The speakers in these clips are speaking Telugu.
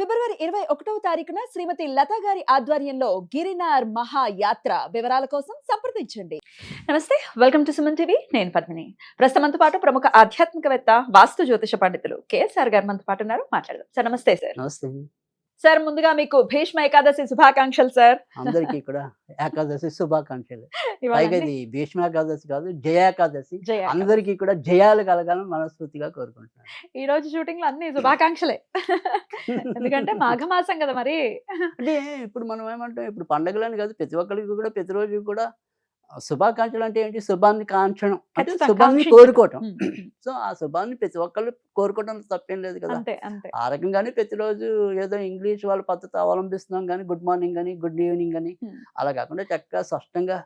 ఫిబ్రవరి 21వ తారీఖున శ్రీమతి లతా గారి ఆధ్వర్యంలో గిరినార్ మహాయాత్ర వివరాల కోసం సంప్రదించండి. నమస్తే, వెల్కమ్ టు సుమన్ టీవీ. నేను పద్మిని. ప్రస్తుతంతో పాటు ప్రముఖ ఆధ్యాత్మికవేత్త, వాస్తు జ్యోతిష పండితులు కేఎస్ఆర్ గారు మనతో పాటు ఉన్నారు. మాట్లాడదాం సార్. నమస్తే సార్. నమస్తే. సార్, ముందుగా మీకు భీష్మ ఏకాదశి శుభాకాంక్షలు సార్. అందరికీ కూడా ఏకాదశి శుభాకాంక్షలు. ఇవాళ పైగా అన్ని ఇది భీష్మ ఏకాదశి కాదు, జయాకాదశి. జయ ఏకాదశి. అందరికీ కూడా జయాలు కలగాలని మనస్ఫూర్తిగా కోరుకుంటున్నాను. ఈ రోజు షూటింగ్ లో అన్ని శుభాకాంక్షలే. ఎందుకంటే మాఘమాసం కదా మరి. అంటే ఇప్పుడు మనం ఏమంటాం, ఇప్పుడు పండగలని కాదు, ప్రతి ఒక్కరికి కూడా ప్రతిరోజు కూడా శుభాకాంక్షలు అంటే ఏంటి? శుభాన్ని కాంక్షణం అంటే ఖచ్చితంగా శుభాన్ని కాంక్షించడం. కోరుకోవటం. ఉమ్. సో ఆ శుభాన్ని ప్రతి ఒక్కళ్ళు కోరుకోవడం తప్పేం లేదు కదా. అంతే అంతే. ఆ రకంగానే ప్రతిరోజు ఏదో ఇంగ్లీష్ వాళ్ళ పద్ధతి అవలంబిస్తున్నాం కానీ, గుడ్ మార్నింగ్ అని, గుడ్ ఈవినింగ్ అని, ఉమ్. అలా కాకుండా చక్కగా స్పష్టంగా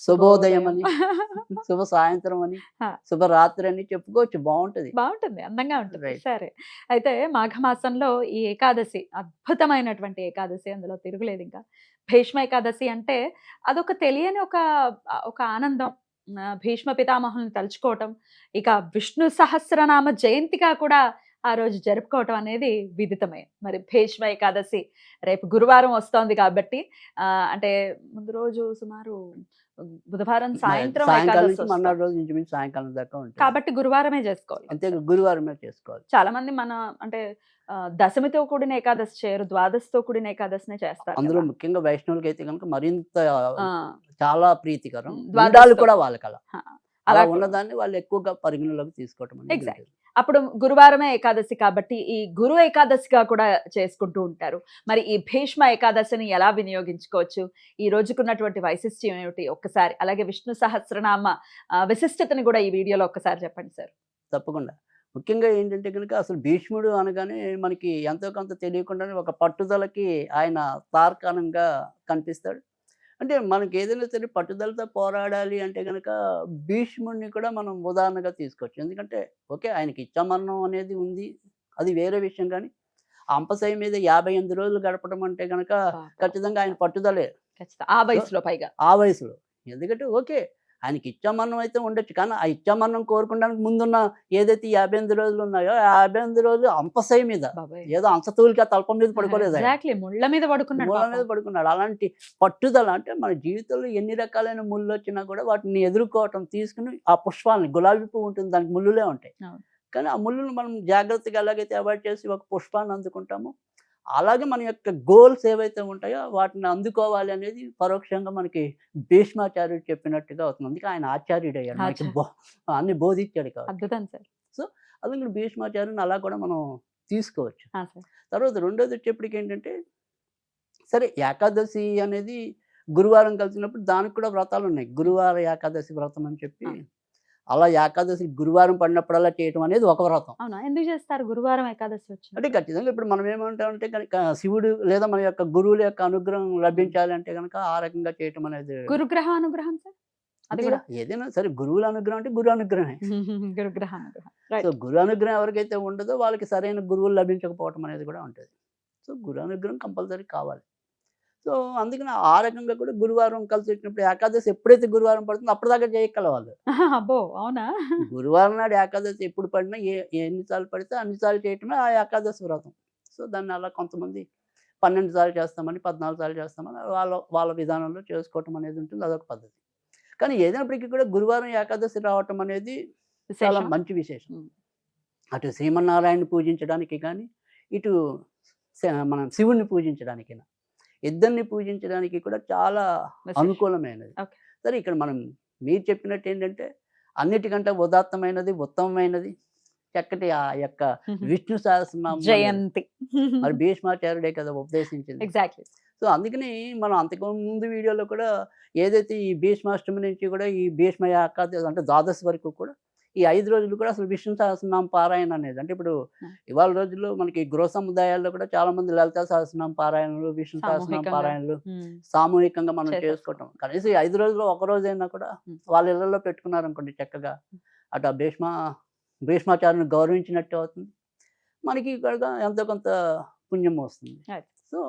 శుభోదయం అని, శుభ సాయంత్రం అని, ఆ. శుభరాత్రి అని చెప్పుకోవచ్చు. బాగుంటది. బాగుంటుంది, అందంగా ఉంటుంది. Right. సరే, అయితే మాఘమాసంలో ఈ ఏకాదశి అద్భుతమైనటువంటి ఏకాదశి, అందులో తిరుగులేదు. ఇంకా భీష్మ ఏకాదశి అంటే అదొక తెలియని ఒక ఆనందం. భీష్మ పితామహుల్ని తలుచుకోవటం, ఇక విష్ణు సహస్రనామ జయంతిగా కూడా ఆ రోజు జరుపుకోవటం అనేది విదితమే. మరి భీష్మ ఏకాదశి రేపు గురువారం వస్తోంది కాబట్టి అంటే ముందు రోజు సుమారు బుధవారం సాయంత్రం సాయంకాలం ఏకాదశి నుంచి వస్తోంది. మర్నాడు రోజు ఇంచుమించు సాయంకాలం దాకా ఉంటుంది. కాబట్టి గురువారమే చేసుకోవాలి. అంతే, గురువారమే చేసుకోవాలి. చాలా మంది మన అంటే దశమితో కూడిన ఏకాదశి చేయరు, ద్వాదశితో కూడిన ఏకాదశినే చేస్తారు అందులో కదా. ముఖ్యంగా వైష్ణవులకి అయితే కనుక మరింత ఆ, చాలా ప్రీతికరం. ద్వాదశితో. ఉండాలి కూడా వాళ్ళకి అలా. హా, అలా అలా ఉన్నదాన్ని వాళ్ళు ఎక్కువగా పరిగణలోకి తీసుకోవటం అనేది Exactly. ఉంటుంది. అప్పుడు గురువారమే ఏకాదశి కాబట్టి ఈ గురు ఏకాదశిగా కూడా చేసుకుంటూ ఉంటారు. మరి ఈ భీష్మ ఏకాదశిని ఎలా వినియోగించుకోవచ్చు, ఈ రోజుకున్నటువంటి వైశిష్ట్యం ఏమిటి ఒక్కసారి, అలాగే విష్ణు సహస్రనామ విశిష్టతని కూడా ఈ వీడియోలో ఒక్కసారి చెప్పండి సార్. తప్పకుండా. ముఖ్యంగా ఏంటంటే కనుక అసలు భీష్ముడు అనగానే మనకి ఎంతో కొంత తెలియకుండానే ఒక పట్టుదలకి ఆయన తార్కాణంగా కనిపిస్తాడు. అంటే మనకి ఏదైనా సరే పట్టుదలతో పోరాడాలి అంటే కనుక భీష్ముడిని కూడా మనం ఉదాహరణగా తీసుకోవచ్చు. ఎందుకంటే ఓకే, ఆయనకి ఇచ్చామరణం అనేది ఉంది, అది వేరే విషయం. కానీ అంపశయ్య మీద 58 రోజులు గడపడం అంటే కనుక ఖచ్చితంగా ఆయన పట్టుదలే ఖచ్చితంగా ఆ వయసులో పైగా. ఆ వయసులో. ఎందుకంటే ఓకే, ఆయనకి ఇచ్చామరణం అయితే ఉండొచ్చు, కానీ ఆ ఇచ్చామరణం కోరుకోవడానికి ముందున్న ఏదైతే 58 రోజులు ఉన్నాయో ఆ 58 రోజులు అంపశయ్య మీద బాబాయ్. ఏదో అంశతూలికి ఆ తల్పం మీద పడుకోలేదు ఆయన. ఎగ్జాక్ట్లీ, ముళ్ళ మీద పడుకున్నాడు మూల మీద పాపం. పడుకున్నాడు. అలాంటి పట్టుదల అంటే మన జీవితంలో ఎన్ని రకాలైన ముళ్ళు వచ్చినా కూడా వాటిని ఎదుర్కోవటం, తీసుకుని ఆ పుష్పాలని, గులాబీ పువ్వు ఉంటుంది, దానికి ముళ్ళులే ఉంటాయి. అవును. కానీ ఆ ముళ్ళును మనం జాగ్రత్తగా ఎలాగైతే అవాయిడ్ చేసి ఒక పుష్పాన్ని అందుకుంటామో, అలాగే మన యొక్క గోల్స్ ఏవైతే ఉంటాయో వాటిని అందుకోవాలి అనేది పరోక్షంగా మనకి భీష్మాచార్యుడు చెప్పినట్టుగా అవుతుంది. అందుకే ఆయన ఆచార్యుడు అయ్యాడు, మనకి అన్ని బోధించాడు కాబట్టి. అద్భుతం సార్. సో అందుకని భీష్మాచార్యుని అలా కూడా మనం తీసుకోవచ్చు. ఆ సార్. తర్వాత రెండోది వచ్చేప్పటికి ఏంటంటే, సరే ఏకాదశి అనేది గురువారం కలిసినప్పుడు దానికి కూడా వ్రతాలు ఉన్నాయి. గురువార ఏకాదశి వ్రతం అని చెప్పి, అలా ఏకాదశి గురువారం పడినప్పుడల్లా చేయటం అనేది ఒక వ్రతం. అవునా, ఎందుకు చేస్తారు గురువారం ఏకాదశి వచ్చింది? అంటే ఖచ్చితంగా ఇప్పుడు మనం ఏమంటామంటే కనుక శివుడు లేదా మన యొక్క గురువుల యొక్క అనుగ్రహం లభించాలి అంటే కనుక ఆ రకంగా చేయటం అనేది గురుగ్రహ అనుగ్రహం సార్. అది కూడా ఏదైనా సరే గురువుల అనుగ్రహం అంటే గురు అనుగ్రహమే. గురుగ్రహ అనుగ్రహం. Right. సో గురు అనుగ్రహం ఎవరికైతే ఉండదో వాళ్ళకి సరైన గురువులు లభించకపోవటం అనేది కూడా ఉంటుంది. సో గురు అనుగ్రహం కంపల్సరీ కావాలి. సో అందుకని ఆ రకంగా కూడా గురువారం కలిసి వచ్చినప్పుడు ఏకాదశి ఎప్పుడైతే గురువారం పడుతుందో అప్పటిదాకా చేయగల వాళ్ళు. అబ్బో, అవునా? గురువారం నాడు ఏకాదశి ఎప్పుడు పడినా ఎన్నిసార్లు పడితే అన్నిసార్లు చేయటమే ఆ ఏకాదశి వ్రతం. సో దాన్ని అలా కొంతమంది 12 సార్లు చేస్తామని, 14 సార్లు చేస్తామని వాళ్ళ వాళ్ళ విధానంలో చేసుకోవటం అనేది ఉంటుంది. అదొక పద్ధతి. కానీ ఏదైనప్పటికీ కూడా గురువారం ఏకాదశి రావటం అనేది చాలా విశేషం. మంచి విశేషం. ఉమ్. అటు శ్రీమన్నారాయణని పూజించడానికి కానీ, ఇటు మనం శివుణ్ణి పూజించడానికి, ఇద్దరిని పూజించడానికి కూడా చాలా విశేషం. అనుకూలమైనది. Okay. సరే, ఇక్కడ మనం మీరు చెప్పినట్టు ఏంటంటే అన్నిటికంటే ఉదాత్తమైనది, ఉత్తమమైనది చక్కటి ఆ యొక్క విష్ణు సహస్రనామం అనేది. జయంతి. మరి భీష్మాచార్యుడే కదా ఉపదేశించింది. ఎగ్జాక్ట్లీ. సో అందుకని మనం అంతకు ముందు వీడియోలో కూడా ఏదైతే ఈ భీష్మాష్టమి నుంచి కూడా ఈ భీష్మ ఏకాదశి అంటే ద్వాదశి వరకు కూడా ఈ 5 రోజులు కూడా అసలు విష్ణు సహస్రనామ పారాయణ అనేది, అంటే ఇప్పుడు ఇవాళ రోజుల్లో మనకి గృహ సముదాయాల్లో కూడా చాలా మంది లలిత సహస్రనామ పారాయణలు, విష్ణు సహస్రనామ సామూహికంగా. పారాయణలు సామూహికంగా మనం చేసుకోవటం. కనీసం ఈ 5 రోజుల్లో ఒక రోజైనా కూడా వాళ్ళ ఇళ్లలో పెట్టుకున్నారనుకోండి చక్కగా, అటు ఆ భీష్మాచార్యుని గౌరవించినట్టు అవుతుంది, మనకి ఇక్కడ ఎంతో కొంత పుణ్యం వస్తుంది. Right. సో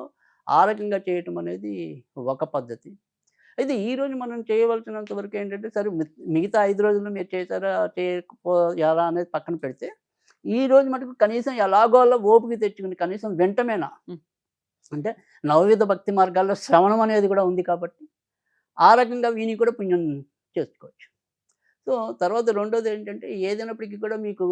ఆ రకంగా చేయటం అనేది ఒక పద్ధతి. అయితే ఈరోజు మనం చేయవలసినంత వరకు ఏంటంటే, సరే మిగతా 5 రోజులు మీరు చేశారా చేయకపోయారా అనేది పక్కన పెడితే, ఈ రోజు మటుకు కనీసం ఎలాగోలా ఓపిక తెచ్చుకుని కనీసం వింటమేనా ఉమ్. అంటే నవవిధ భక్తి మార్గాల్లో శ్రవణం అనేది కూడా ఉంది కాబట్టి ఆ రకంగా విని కూడా పుణ్యం చేసుకోవచ్చు. సో తర్వాత రెండోది ఏంటంటే ఏదైనప్పటికీ కూడా మీకు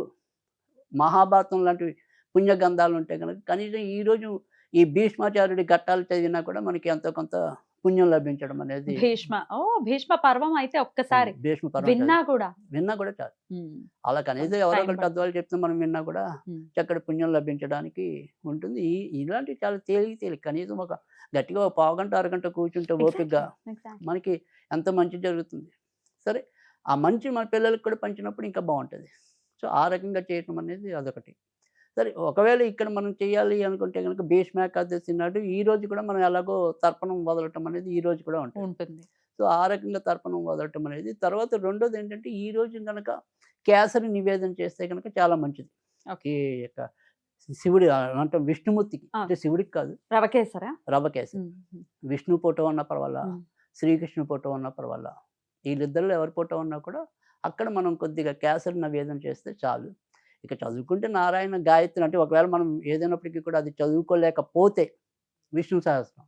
మహాభారతం లాంటివి పుణ్యగంధాలు ఉంటాయి కనుక కనీసం ఈరోజు ఈ భీష్మాచార్యుడి ఘట్టాలు చదివినా కూడా మనకి ఎంతో కొంత పుణ్యం లభించడం అనేది భీష్మ పర్వం అయితే ఒక్కసారి భీష్మ పర్వం విన్నా కూడా విన్నా కూడా చాలు. ఉమ్, అలా కనీసం ఎవరో Time ఒకరు పడుతుంది. పెద్దవాళ్ళు చెప్తే మనం విన్నా కూడా ఉమ్. చక్కటి పుణ్యం లభించడానికి ఉంటుంది. ఇలాంటివి చాలా తేలిక కనీసం ఒక గట్టిగా ఒక పావుగంట అరగంట కూర్చుంటే ఓపికగా Exactly. మనకి ఎంత మంచి జరుగుతుంది. సరే ఆ మంచి మన పిల్లలకి కూడా పంచినప్పుడు ఇంకా బాగుంటుంది. సో ఆ రకంగా చేయటం అనేది అదొకటి. సరే ఒకవేళ ఇక్కడ మనం చేయాలి అనుకుంటే కనుక భీష్మేకాదశి నాడు ఈ రోజు కూడా మనం ఎలాగో తర్పణం వదలటం అనేది ఈ రోజు కూడా ఉంటుంది. ఉంటుంది. సో ఆ రకంగా తర్పణం వదలటం అనేది. తర్వాత రెండోది ఏంటంటే ఈ రోజు కనుక కేసరి నివేదన చేస్తే కనుక చాలా మంచిది. ఓకే. ఈ యొక్క శివుడి అంటే విష్ణుమూర్తికి ఆ. అంటే శివుడికి కాదు రవకేసరా? రవ్వ కేసరి. విష్ణు ఫోటో ఉన్న పర్వాలా, ఉమ్. శ్రీకృష్ణు ఫోటో ఉన్న పర్వాలా, వీళ్ళిద్దరిలో ఎవరి ఫోటో ఉన్నా కూడా అక్కడ మనం కొద్దిగా కేసరి నివేదన చేస్తే చాలు. ఇక చదువుకుంటే నారాయణ గాయత్రి అంటే ఒకవేళ మనం ఏదైనప్పటికీ కూడా అది చదువుకోలేకపోతే విష్ణు సహస్రం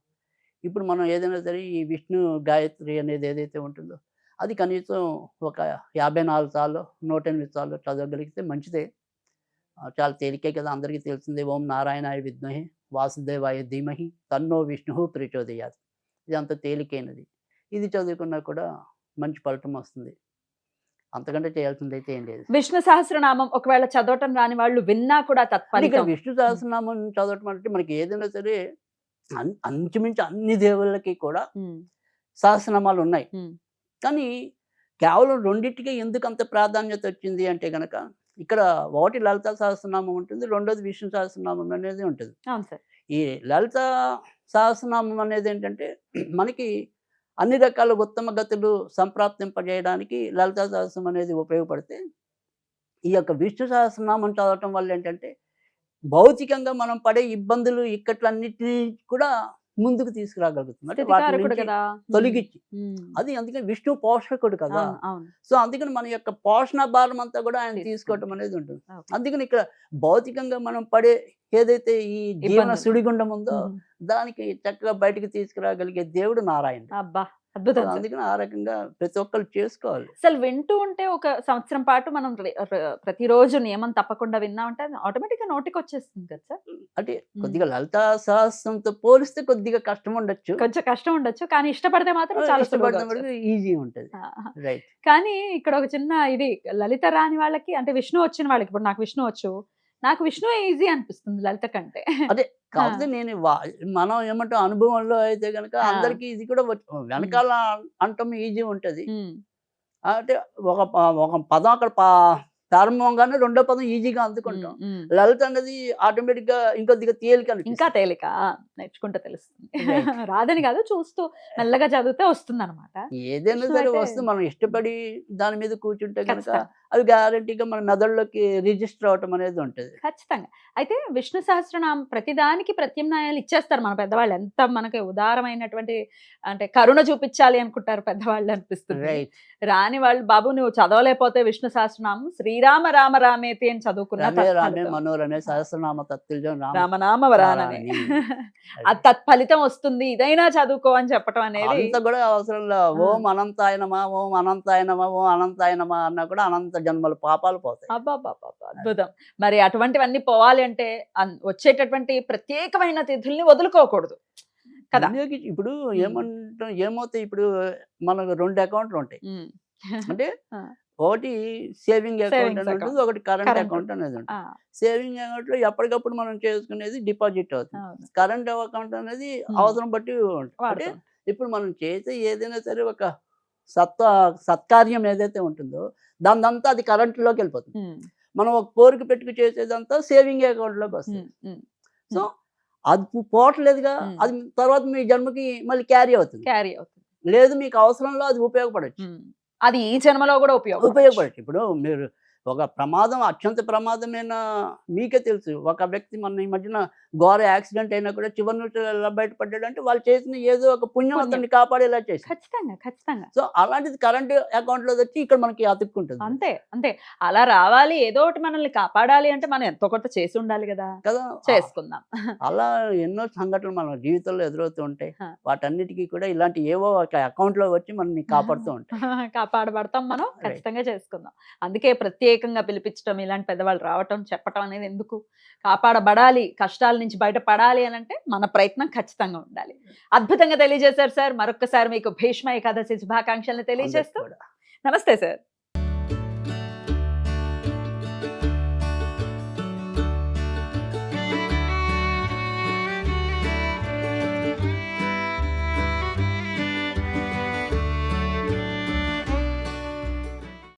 ఇప్పుడు మనం ఏదైనా సరే ఈ విష్ణు గాయత్రి అనేది ఏదైతే ఉంటుందో అది కనీసం ఒక 54 సార్లు 108 సార్లు చదవగలిగితే మంచిదే. చాలా తేలికే కదా, అందరికీ తెలిసిందే. ఓం నారాయణాయ విద్మహే వాసుదేవాయ ధీమహి తన్నో విష్ణు ప్రచోదయాత్. ఇది అంత తేలికైనది. ఇది చదువుకున్నా కూడా మంచి ఫలితం వస్తుంది. అంతకంటే చేయాల్సింది అయితే ఏం లేదు. విష్ణు సహస్రనామం ఒకవేళ చదవటం రాని వాళ్ళు విన్నా కూడా అంటే ఇక్కడ తత్ఫలితం. విష్ణు సహస్రనామం చదవటం అంటే మనకి ఏదైనా సరే అంచుమించు అన్ని దేవుళ్ళకి కూడా ఉమ్, సహస్రనామాలు ఉన్నాయి. ఉమ్, కానీ కేవలం రెండింటికి ఎందుకు అంత ప్రాధాన్యత వచ్చింది అంటే గనక ఇక్కడ ఒకటి లలిత సహస్రనామం ఉంటుంది, రెండోది విష్ణు సహస్రనామం అనేది ఉంటుంది. అవును సార్. ఈ లలిత సహస్రనామం అనేది ఏంటంటే మనకి అన్ని రకాల ఉత్తమ గతులు సంప్రాప్తింపజేయడానికి లలిత సహస్రం అనేది ఉపయోగపడితే ఈ యొక్క విష్ణు సహస్రనామం చదవటం వల్ల ఏంటంటే భౌతికంగా మనం పడే ఇబ్బందులు ఇక్కట్లన్నిటినీ కూడా ముందుకు తీసుకురాగలుగుతుంది. అంటే వాటి స్థితికారకుడు నుంచి కదా. తొలగించి ఉమ్, అది అందుకని విష్ణు పోషకుడు కదా. అవును, అవును. సో అందుకని మన యొక్క పోషణ భారం అంతా కూడా ఆయన తీసుకోవటం అనేది ఉంటుంది. ఓకే. అందుకని ఇక్కడ భౌతికంగా మనం పడే ఏదైతే ఈ జీవన ఇబ్బందులు. సుడిగుండం ఉందో ఉమ్, దానికి చక్కగా బయటికి తీసుకురాగలిగే దేవుడు నారాయణ. అబ్బా అద్భుతం సార్. అందుకని ఆ రకంగా ప్రతి ఒక్కరు చేసుకోవాలి. అసలు వింటూ ఉంటే ఒక సంవత్సరం పాటు మనం ప్రతిరోజు నియమం తప్పకుండా విన్నా ఉంటే ఆటోమేటిక్ గా నోటికి వచ్చేస్తుంది కదా సార్. అంటే కొద్దిగా లలితా సహస్రంతో పోలిస్తే కొద్దిగా కష్టం ఉండొచ్చు. కొంచెం కష్టం ఉండొచ్చు కానీ ఇష్టపడితే మాత్రం చాలా సులువుగా ఇష్టపడిన వచ్చేస్తుంది. ఈజీ ఉంటుంది. ఆ, రైట్. కానీ ఇక్కడ ఒక చిన్న ఇది లలిత రాని వాళ్ళకి అంటే విష్ణు వచ్చిన వాళ్ళకి ఇప్పుడు నాకు విష్ణు వచ్చు, నాకు విష్ణు ఈజీ అనిపిస్తుంది లలిత కంటే. అదే కాకపోతే నేను మనం ఏమంటాం అనుభవంలో అయితే కనుక ఆ. అందరికి ఇది కూడా వెనకాల అంటం ఈజీ ఉంటది. ఉమ్, అంటే ఒక పదం అక్కడ ప్రారంభంగానే రెండో పదం ఈజీగా అందుకుంటాం. ఉమ్, ఉమ్. లలిత అనేది ఆటోమేటిక్ గా ఇంకొద్దిగా తేలిక ఇంకా అనిపిస్తుంది. తేలిక నేర్చుకుంటే తెలుస్తుంది. Right. రాదని కాదు, చూస్తూ మెల్లగా చదివితే వస్తుంది అనమాట. ఏదైనా విష్ణు సరే అయితే వస్తే మనం ఇష్టపడి దాని మీద కూర్చుంటే కనుక ఖచ్చితంగా. అది గ్యారంటీగా మన మెదడులోకి రిజిస్టర్ అవటం అనేది ఉంటుంది. ఖచ్చితంగా. అయితే విష్ణు సహస్రనామం ప్రతిదానికి ప్రత్యామ్నాయాలు ఇచ్చేస్తారు మన పెద్దవాళ్ళు. ఎంత మనకి ఉదారమైనటువంటి అంటే కరుణ చూపించాలి అనుకుంటారు పెద్దవాళ్ళు అనిపిస్తుంది. రైట్. రాని వాళ్ళు బాబు నువ్వు చదవలేకపోతే విష్ణు సహస్రనామం శ్రీరామ రామ రామేతి అని చదువుకున్న రమే రామే తత్ఫలితం. మనోరమే సహస్రనామ తత్తుల్యం రామనామ వరానని ఆ తత్ఫలితం వస్తుంది, ఇదైనా చదువుకో అని చెప్పటం అనేది. అంత కూడా అవసరం లే. ఓం అనంతాయనమా ఓం అనంతాయనమా ఓం అనంతాయనమా అన్నా కూడా అనంత జన్మల పాపాలు పోతాయి. అబ్బబ్బబ్బబ్బ, అద్భుతం. మరి అటువంటివన్నీ పోవాలి అంటే వచ్చేటటువంటి ప్రత్యేకమైన తిథుల్ని వదులుకోకూడదు కదా. ఇప్పుడు ఏమవుతాయి ఇప్పుడు మనకు 2 అకౌంట్లు ఉంటాయి. ఉమ్. అంటే ఆ. ఒకటి సేవింగ్ అకౌంట్ Savings అని ఉంటుంది, account. ఒకటి కరెంట్ Current. అకౌంట్ అనేది ఉంటుంది. ఆ, సేవింగ్ అకౌంట్ లో ఎప్పటికప్పుడు మనం చేసుకునేది డిపాజిట్ అవుతుంది. అవును. కరెంట్ అకౌంట్ అనేది ఉమ్. అవసరం బట్టి ఉంటుంది. అంటే వాడుతాం. ఇప్పుడు మనం చేసే ఏదైనా సరే ఒక సత్కార్యం ఏదైతే ఉంటుందో దానిదంతా అది కరెంట్లోకి వెళ్ళిపోతుంది. ఉమ్, మనం ఒక కోరిక పెట్టుకు చేసేదంతా సేవింగ్ అకౌంట్లోకి వస్తుంది. ఉమ్, ఉమ్. సో అది పోవట్లేదుగా, అది తర్వాత మీ జన్మకి మళ్ళీ క్యారీ అవుతుంది. క్యారీ అవుతుంది. లేదు మీకు అవసరంలో అది ఉపయోగపడచ్చు. ఉమ్. అది ఈ జన్మలో కూడా ఉపయోగపడచ్చు. ఇప్పుడు మీరు ఒక ప్రమాదం అత్యంత ప్రమాదమైన మీకే తెలుసు. ఒక వ్యక్తి మొన్న ఈ మధ్యన ఘోర యాక్సిడెంట్ అయినా కూడా చివరి నిమిషంలో ఎలా బయటపడ్డాడంటే వాళ్ళు చేసిన ఏదో ఒక పుణ్యం పుణ్యం. అతన్ని కాపాడేలా చేసింది. ఖచ్చితంగా, ఖచ్చితంగా. సో, అలాంటిది కరెంట్ అకౌంట్‌లోది వచ్చి ఇక్కడ మనకి అతుక్కుంటుంది. అంతే, అంతే. అలా రావాలి, ఏదో ఒకటి మనల్ని కాపాడాలి అంటే మనం ఎంతో కొంత చేసి ఉండాలి గదా! కదా! చేసుకుందాం. అలా ఎన్నో సంఘటనలు మన జీవితంలో ఎదురవుతూ ఉంటాయి. ఆ! వాటన్నిటికి కూడా ఇలాంటి ఏవో ఒక అకౌంట్‌లో వచ్చి మనల్ని కాపాడుతూ ఉంటాయి. కాపాడబడతాం మనం. రైట్. ఖచ్చితంగా చేసుకుందాం. అందుకే ప్రత్యేకంగా పిలిపించటం, ఇలాంటి పెద్దవాళ్ళు రావటం, చెప్పటం అనేది ఎందుకు? కాపాడబడాలి, కష్టాల నుంచి బయటపడాలి అనంటే మన ప్రయత్నం ఖచ్చితంగా ఉండాలి. అద్భుతంగా తెలియజేశారు సార్. మరొక్కసారి మీకు భీష్మ ఏకాదశి శుభాకాంక్షలను అందరికి తెలియజేస్తూ కూడా. నమస్తే సార్.